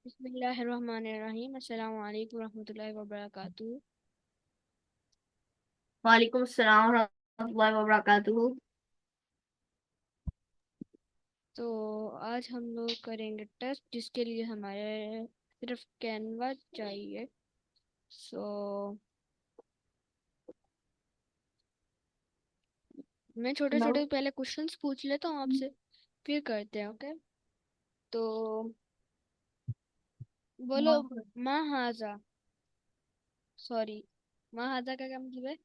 बिस्मिल्लाहिर्रहमानिर्रहीम। अस्सलाम वालेकुम रहमतुल्लाहि व बरकातुहू। वालेकुम अस्सलाम रहमतुल्लाहि व बरकातुहू। तो आज हम लोग करेंगे टेस्ट जिसके लिए हमारे सिर्फ कैनवा चाहिए। सो मैं छोटे छोटे पहले क्वेश्चंस पूछ लेता हूँ आपसे, फिर करते हैं। ओके, तो बोलो। महाजा, सॉरी, महाजा का क्या मतलब है?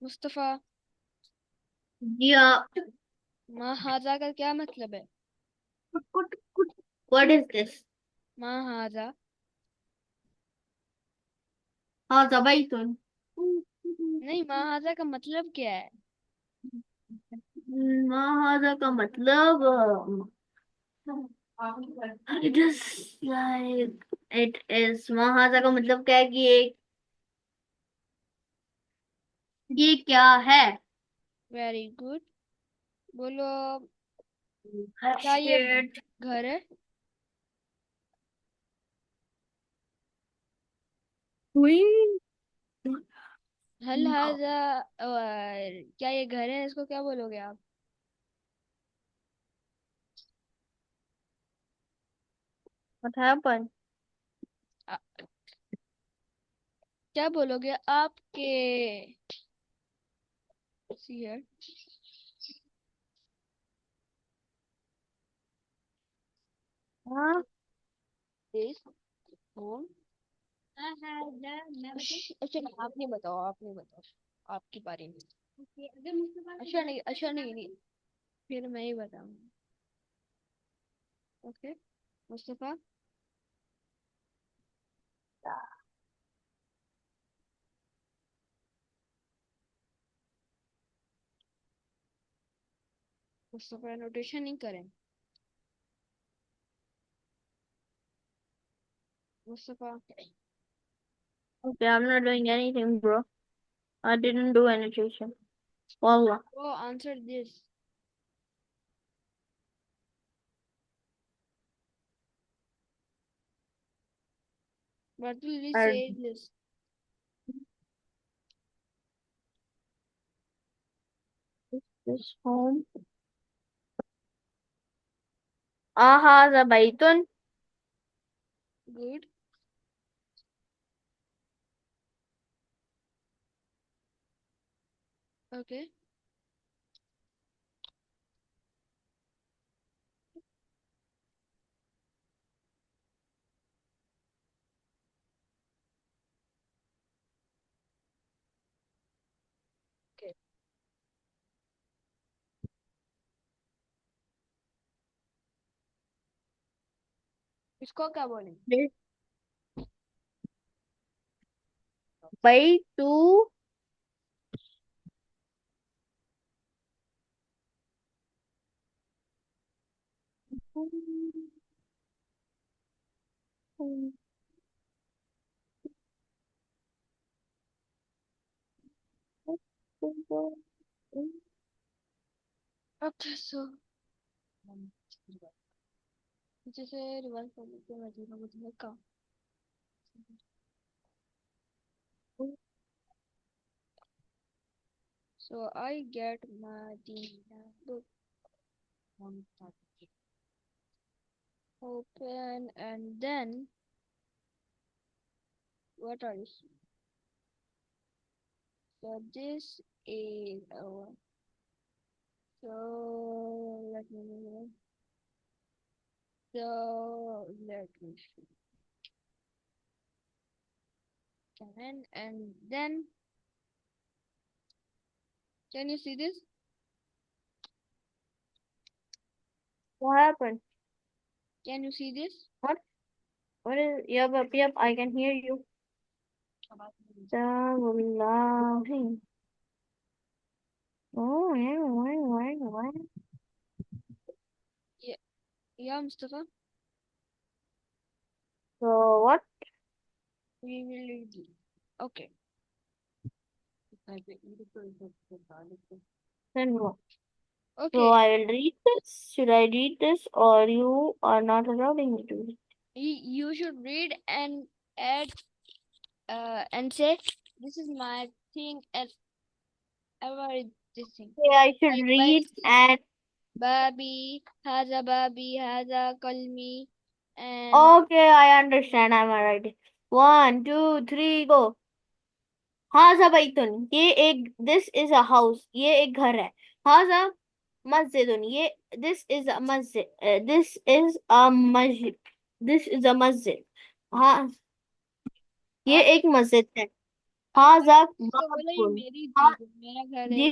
मुस्तफ़ा, जी हाँ। महाजा का क्या मतलब है? What is this? महाजा। हाँ ज़बाइतुन। नहीं, महाजा का मतलब क्या है? महाजा का मतलब it is like it is महाजा का मतलब क्या है कि ये क्या है? Very good. बोलो, क्या ये Shit. घर है? हुई। हल हाजा, और क्या ये घर है? इसको क्या बोलोगे आप? What happened? आ, क्या बोलोगे आपके? सी है हाँ। This home. अच्छा, आप नहीं बताओ, आप नहीं बताओ, आपकी बारी में। अच्छा नहीं, अच्छा नहीं, नहीं, फिर मैं ही बताऊंगी। ओके, मुस्तफा। मुस्तफा नोटेशन नहीं करें। Mustafa, Okay, I'm not doing anything, bro. I didn't do any tuition. Wallah. वो answer this. What will we I say this? this home. Aha, Zabaitun. Good. Okay. Okay. इसको क्या बोलेंगे? Baitu. Okay, so पीछे से reverse कर लेते हैं, मजीदा मुझे का। So I get Medina book on that. Open, and then what are you? So this is our. So let me. So let me see. And then can you see this? What happened? Can you see this? What? What is? Yep, I can hear you. Wallahi. Oh, why? Yeah, yeah, Mustafa. So what? We will do. Okay. Then what? So Okay, I will read this. Should I read this or you are not allowing me to read? you should read and add and say this is my thing and ever is this thing. Okay, I should Like read Baiti, and Babi, Haza Kalmi, and okay, I understand. I'm alright. 1, 2, 3, go. हाजा बैतुन ये एक this is a house ये एक घर है हाजा मस्जिदुन ये this is a मस्जिद दिस इज अ मस्जिद दिस इज अ मस्जिद हाँ ये आप एक मस्जिद है आप हाजा इसको बोलो ये बाबुन मेरी हाँ चीज है, मेरा घर है, जी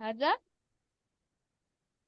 Haza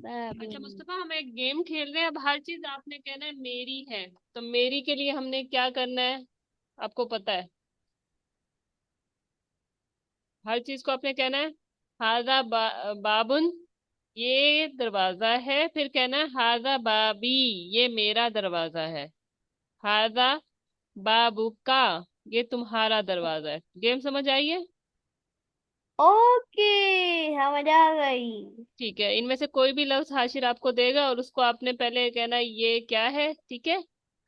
Babu. अच्छा मुस्तफा, हम एक गेम खेल रहे हैं। अब हर चीज आपने कहना है मेरी है। तो मेरी के लिए हमने क्या करना है, आपको पता है? हर चीज को आपने कहना है हाजा बाबुन, ये दरवाजा है। फिर कहना है हाजा बाबी, ये मेरा दरवाजा है। हाजा बाबू का, ये तुम्हारा दरवाजा है। गेम समझ आई है? ओके समझ आ गई ठीक है, इनमें से कोई भी लफ्ज हाशिर आपको देगा और उसको आपने पहले कहना है ये क्या है, ठीक है।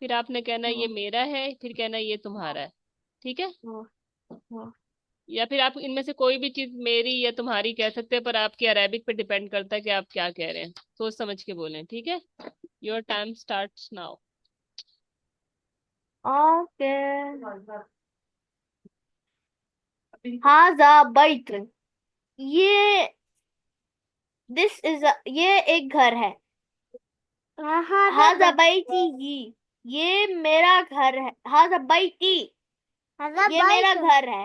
फिर आपने कहना है ये हाँ, मेरा है, फिर कहना है ये तुम्हारा है, ठीक है। हाँ, हाँ। या फिर आप इनमें से कोई भी चीज मेरी या तुम्हारी कह सकते हैं, पर आपकी अरेबिक पे डिपेंड करता है कि आप क्या कह रहे हैं। सोच समझ के बोलें, ठीक है। Your time starts now. Okay हाजा बैत ये दिस इज ये एक घर है हाजा बैती ये मेरा घर है हाजा बैती ये मेरा घर है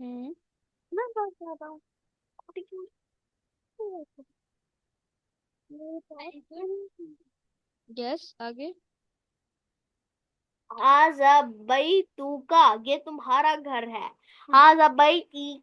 हम्म। मैं बात कर रहा हूँ यस आगे। हाजा बैतुका ये तुम्हारा घर है हाजा बैती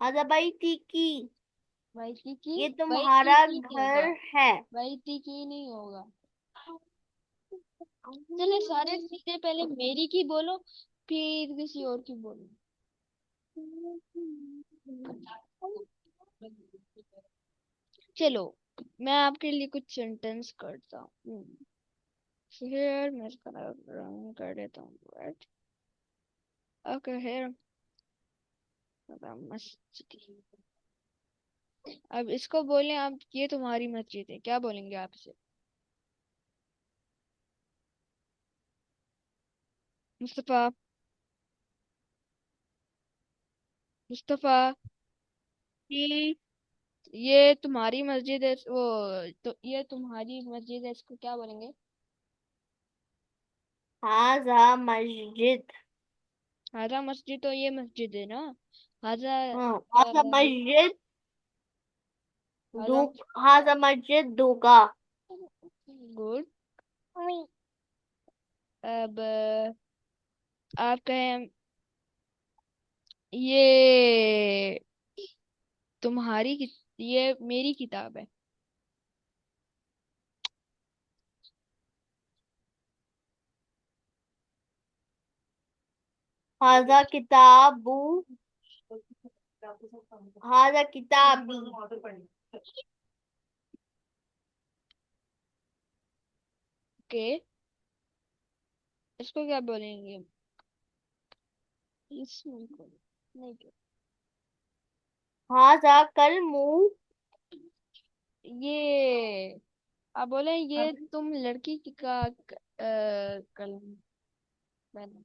हाजा बैती की बैठी की ये बैठी तुम्हारा की नहीं होगा, घर है बैठी की नहीं होगा। चले सारे सीधे पहले मेरी की बोलो, फिर किसी और की बोलो। चलो मैं आपके लिए कुछ सेंटेंस करता हूँ। फिर मैं इसका रंग कर देता हूँ रेड। ओके हेयर मस्जिद। अब इसको बोले आप ये तुम्हारी मस्जिद है, क्या बोलेंगे आप इसे? मुस्तफा, मुस्तफा, कि ये तुम्हारी मस्जिद है वो, तो ये तुम्हारी मस्जिद है, इसको क्या बोलेंगे? हाजा मस्जिद हाजा मस्जिद, तो ये मस्जिद है ना। हाजा हाँ हाजा मस्जिद दू हाजा हाजा मस्जिद दूका गुड। अब आप कहें ये तुम्हारी ये मेरी किताब है। हाजा किताबू हाजा किताबी ओके, इसको क्या बोलेंगे? इसमें नहीं क्या? हाजा कलमू ये आप बोले ये तुम लड़की की का कलम पेन।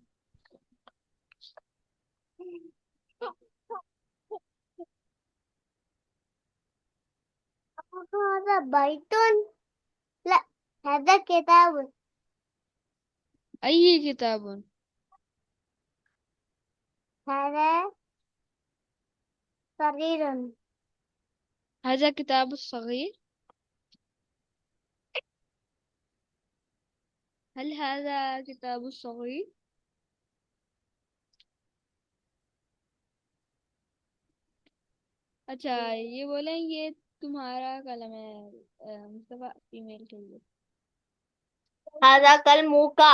हाजा बैतुन ला हाजा किताब अई किताबुन। हाजा सरीरुन हाजा किताब सगीर। हल हाजा किताब सगीर। अच्छा ये बोले ये तुम्हारा कलम है मुस्तफा फीमेल के लिए। हाजा कलमुका।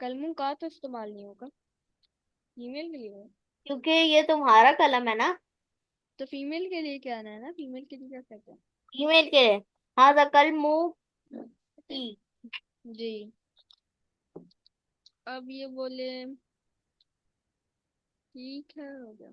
कलमों का तो इस्तेमाल नहीं होगा, फीमेल के लिए है। क्योंकि ये तुम्हारा कलम है ना। तो फीमेल के लिए क्या आना है ना, फीमेल के लिए क्या कहते हैं? फीमेल के लिए हाजा कलमुकी। जी। अब ये बोले ठीक है, हो गया।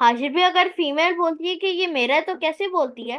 हाशिर भी अगर फीमेल बोलती है कि ये मेरा है तो कैसे बोलती है?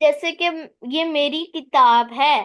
जैसे कि ये मेरी किताब है,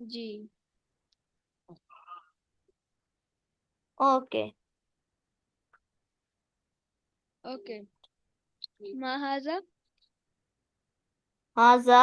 जी। ओके। ओके। मा हज़ा, हाजा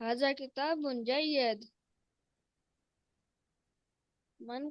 हज़ा किताबुन जय्यद, मन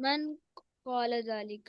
मन क़ाल ज़ालिक,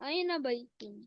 अयना बैतुन,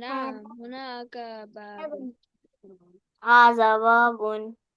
नाम हुनाका बाब, हाजा बाबुन।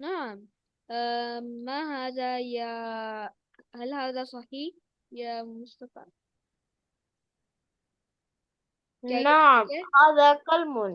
नाम मा हज़ा या हल हज़ा सही या मुस्तफा, क्या ये नाम सही है? हाजा कलमुन।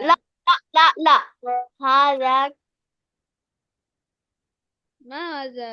ला, ला ला ला ला हाजा मा हज़ा,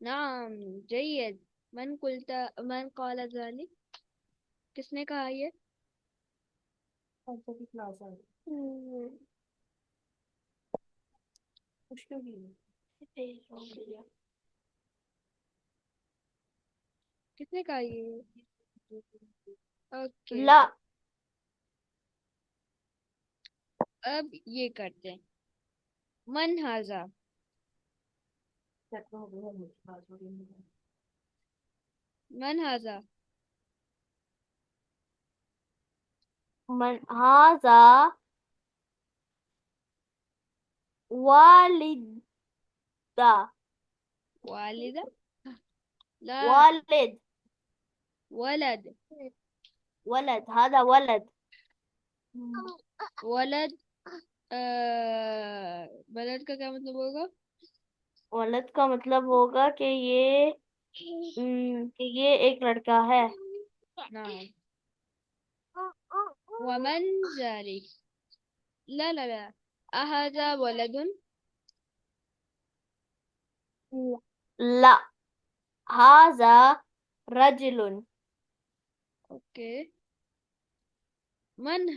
नाम जय्यद, मन क़ाल ज़ालिक, किसने कहा ये? किसने कहा ये? ओके। ला। अब ये करते हैं, मन हाजा, मन हाजा, मन हाजा वालिदा। वालिदा, ला, वालिद। वलद, वलद हाजा वलद। वलद, वलद का क्या मतलब होगा? वलद का मतलब होगा कि ये एक लड़का है। नाम वमन जालिक, ला ला ला, अहाजा वलदुन, ला हाजा रजुलुन। ओके। मन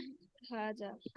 हाजा,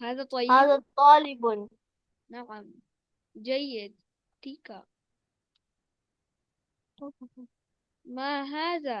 हाजा तय्यब, हाजा तालिबुन। नाम जय्यद, ठीक है। मा हाजा,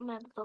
मैं तो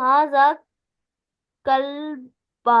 हाजा कल्बा।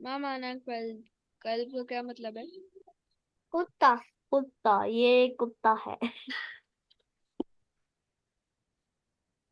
मा माना कल्ब, कल्ब का क्या मतलब है? कुत्ता कुत्ता, ये कुत्ता है।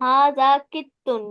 हाजा कित्तुन,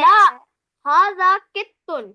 ला हाजा कित्तुन,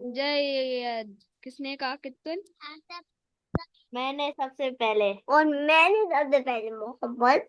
जयद, किसने कहा कितुन? मैंने सबसे पहले। और मैंने सबसे पहले मोहब्बत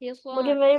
हिसान, मुझे हिसान, मेरे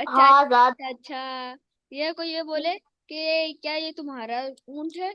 अच्छा हाजा अच्छा अच्छा, ये कोई ये बोले कि क्या ये तुम्हारा ऊंट है?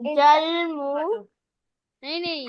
जलमू। नहीं नहीं,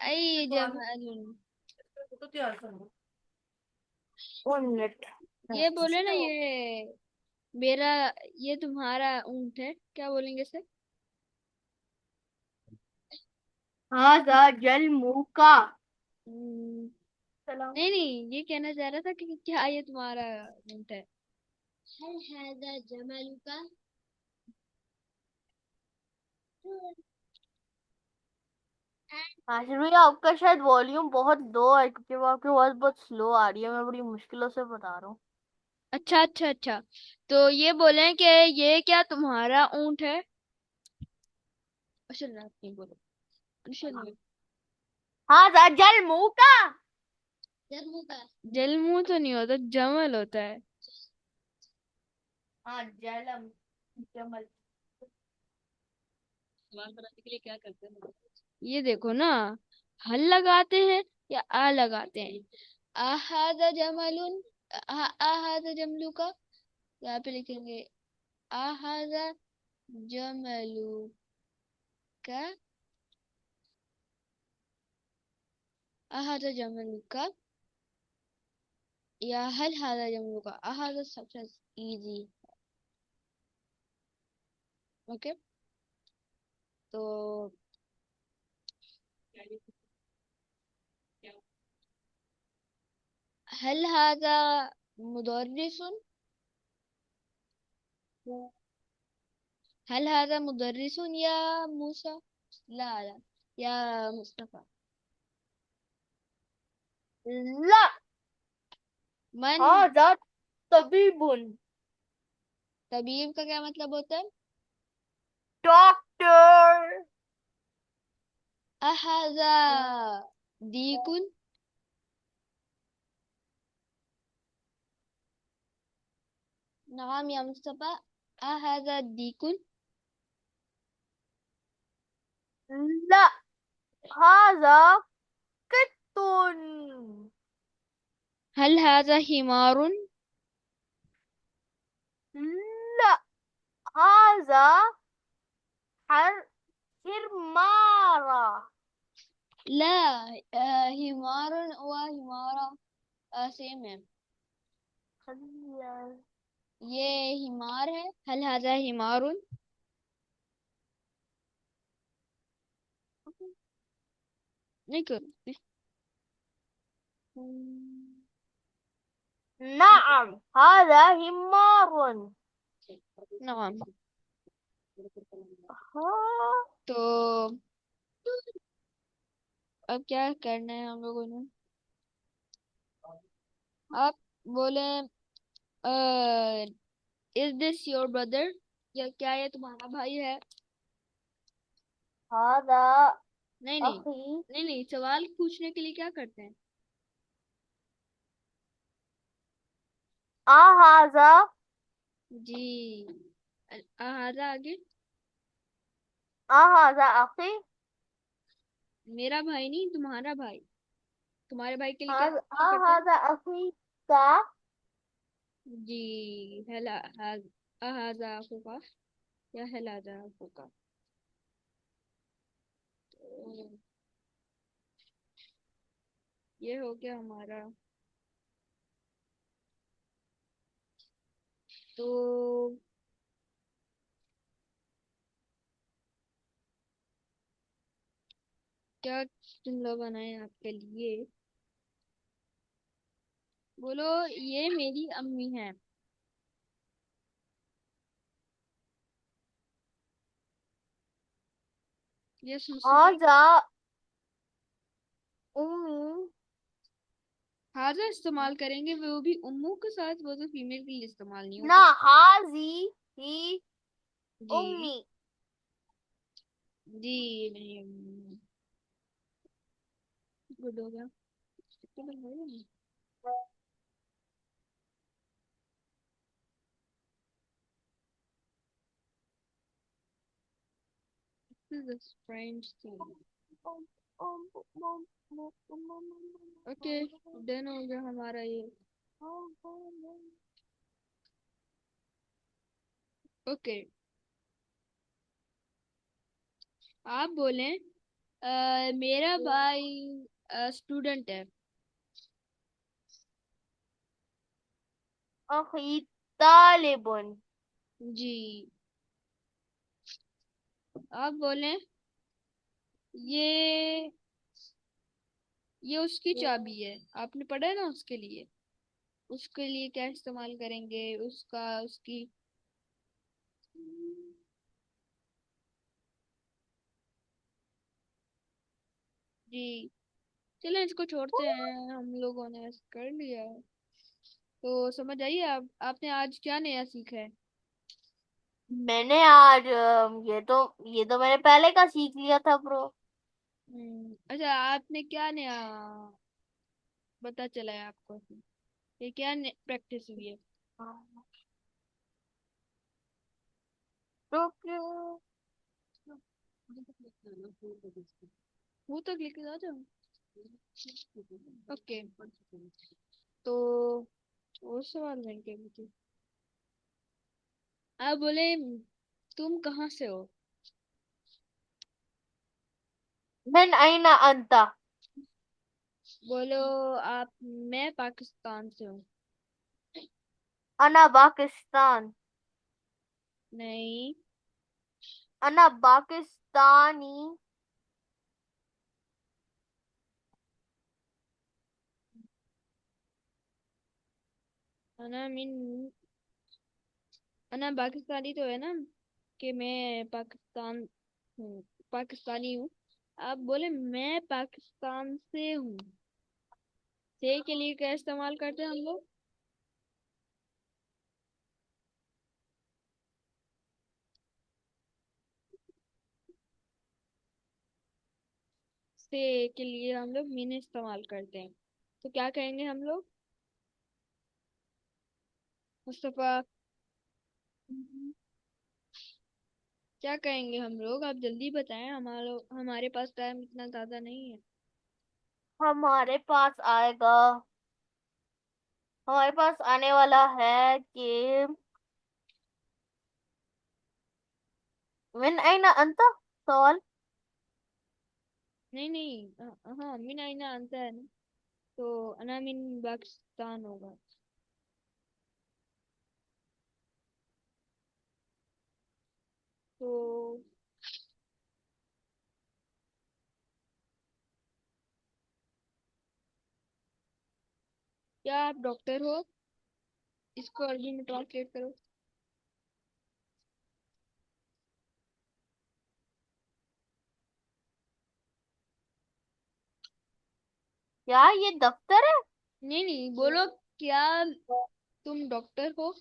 आई जमालुन, 1 मिनट। ये बोले ना, ये मेरा, ये तुम्हारा ऊंट है, क्या बोलेंगे इसे? हाजा जल मुंह का। हम्म, चलो। नहीं नहीं, ये कहना चाह रहा था कि क्या ये तुम्हारा ऊंट है? हल हादा जमल का। आशिर भैया आपका शायद वॉल्यूम बहुत लो है क्योंकि वो आपकी आवाज बहुत स्लो आ रही है, मैं बड़ी मुश्किलों से बता रहा हूँ। अच्छा अच्छा अच्छा, तो ये बोले कि ये क्या तुम्हारा ऊंट है? अच्छा रात नहीं बोलो, अच्छा नहीं। हाजा जल मुंह का। जलमू का, जलमू तो नहीं होता, जमल होता है। हाँ जलम जमल। सवाल बनाने के लिए क्या करते हैं? ये देखो ना, हल लगाते हैं या आ लगाते हैं? आहाजा जमलुन, आहाजा जमलू का, यहाँ पे लिखेंगे आहाजा जमलू का, आहाजा जमलू का, या हल हाजा जमलू का। आहाजा सबसे इजी। ओके, तो हल हाजा मुदर्रिसुन, हल हाजा मुदर्रिसुन या मूसा, ला ला, या मुस्तफा। ला। मन, हाजा तबीबुन। तबीब का क्या मतलब होता है? डॉक्टर। अहाजा दीकुन, नाम या मुस्तफा, अहाजा दीकुन। ला। हाजा कित्तुन। हल हाजा हिमारुन, ला। हाजा हर हिरमारा। ला, हिमारुन व हिमारा सेम है। ये हिमार है, हल हाजा हिमारुन। नहीं करो। नअम हाजा हिमारुन। नाम, हाँ। तो अब क्या करना है हम लोगों ने? आप बोले इज दिस योर ब्रदर, या क्या ये तुम्हारा भाई है? हाजा नहीं नहीं, अखी। नहीं नहीं, सवाल पूछने के लिए क्या करते हैं? हाजा जी, आहाजा आगे। हाजा अखी। मेरा भाई नहीं, तुम्हारा भाई। तुम्हारे भाई के लिए क्या हाजा इस्तेमाल करते हैं? हाजा अखी का। जी, हेला आहाजा आफूका, या हेलाजा आफूका। तो ये हो गया हमारा। तो क्या जुमला बनाए आपके लिए? बोलो, ये मेरी अम्मी है। यस मुस्तफा। हाजा उम्मी। हाजा इस्तेमाल करेंगे, वो भी उम्मू के साथ, वो तो फीमेल के लिए इस्तेमाल नहीं ना होता। हाजी ही जी, उम्मी। जी नहीं, गुड हो गया। This is a strange thing. Okay, done हो गया हमारा ये। ओके, आप बोलें मेरा भाई स्टूडेंट है। अखी तालिबुन। जी। आप बोलें, ये ये उसकी चाबी है, आपने पढ़ा है ना उसके लिए। उसके लिए क्या इस्तेमाल करेंगे, उसका, उसकी। जी। चलो इसको छोड़ते हैं, हम लोगों ने ऐसे कर लिया है। तो समझ आइए, आप आपने आज क्या नया सीखा है। मैंने आज ये तो मैंने पहले का सीख लिया था ब्रो। अच्छा, आपने क्या नया पता चला है आपको, ये क्या प्रैक्टिस हुई है। वो तक लेके आ जाओ। ओके। तो और सवाल रहेंगे मुझे। आप बोले, तुम कहाँ से हो। मैं आईना अंता। बोलो आप, मैं पाकिस्तान से हूँ। अना पाकिस्तान। नहीं। अना पाकिस्तानी। अना मीन, अना पाकिस्तानी तो है ना, कि मैं पाकिस्तान हूँ, पाकिस्तानी हूँ। आप बोले मैं पाकिस्तान से हूँ। से के लिए क्या इस्तेमाल करते हैं हम लोग। से के लिए हम लोग मीन इस्तेमाल करते हैं। तो क्या कहेंगे हम लोग, मुस्तफा। क्या कहेंगे हम लोग, आप जल्दी बताएं, हमारे पास टाइम इतना ज्यादा नहीं है। हमारे पास आएगा। हमारे पास आने वाला है कि मैं आईना अंता सवाल। नहीं नहीं, हाँ मीन आईना आंसर है ना, तो अना मीन पाकिस्तान होगा। तो क्या आप डॉक्टर हो, इसको अरबी में ट्रांसलेट करो। क्या ये दफ्तर है? नहीं नहीं, बोलो क्या तुम डॉक्टर हो।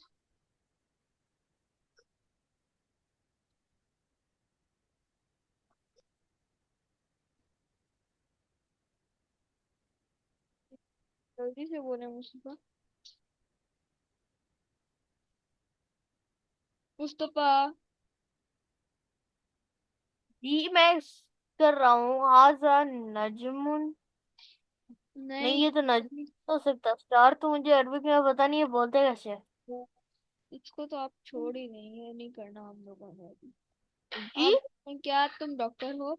जल्दी से बोले मुस्तफा। मुस्तफा। जी मैं कर रहा हूँ हाजा नजमुन। नहीं नहीं, ये तो नजम हो सकता स्टार तो मुझे अरबिक में पता नहीं है बोलते कैसे हैं। इसको तो आप छोड़ ही नहीं है, नहीं करना हम लोगों ने अभी। जी। अब क्या तुम डॉक्टर हो।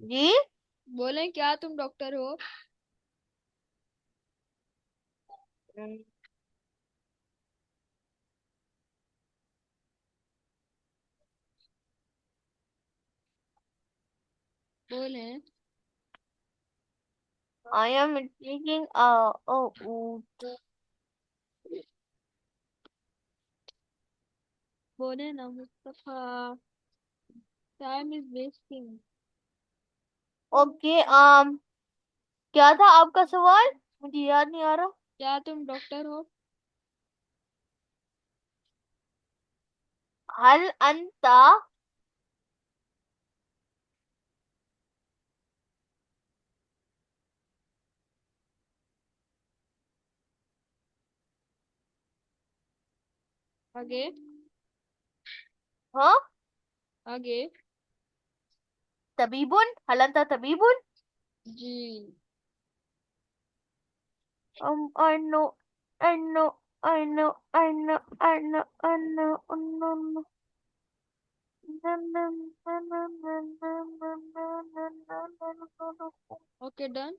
जी। बोले क्या तुम डॉक्टर हो। हम्म, बोले। I am taking a oh बोले ना Mustafa, time is wasting. Okay क्या था आपका सवाल? मुझे याद नहीं आ रहा। क्या तुम डॉक्टर हो। हल अंता। आगे। हाँ। आगे। तबीबुन हल अंता तबीबुन। जी। I know, I know, I know, I know, I know, I know, I know. Okay done.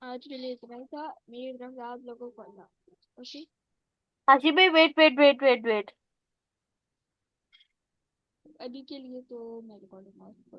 आज के लिए इतना ही था। मेरी तरफ से आप लोगों को पढ़ना। ओके। आशी भाई wait wait wait wait wait. अभी के लिए तो मैं रिकॉर्डिंग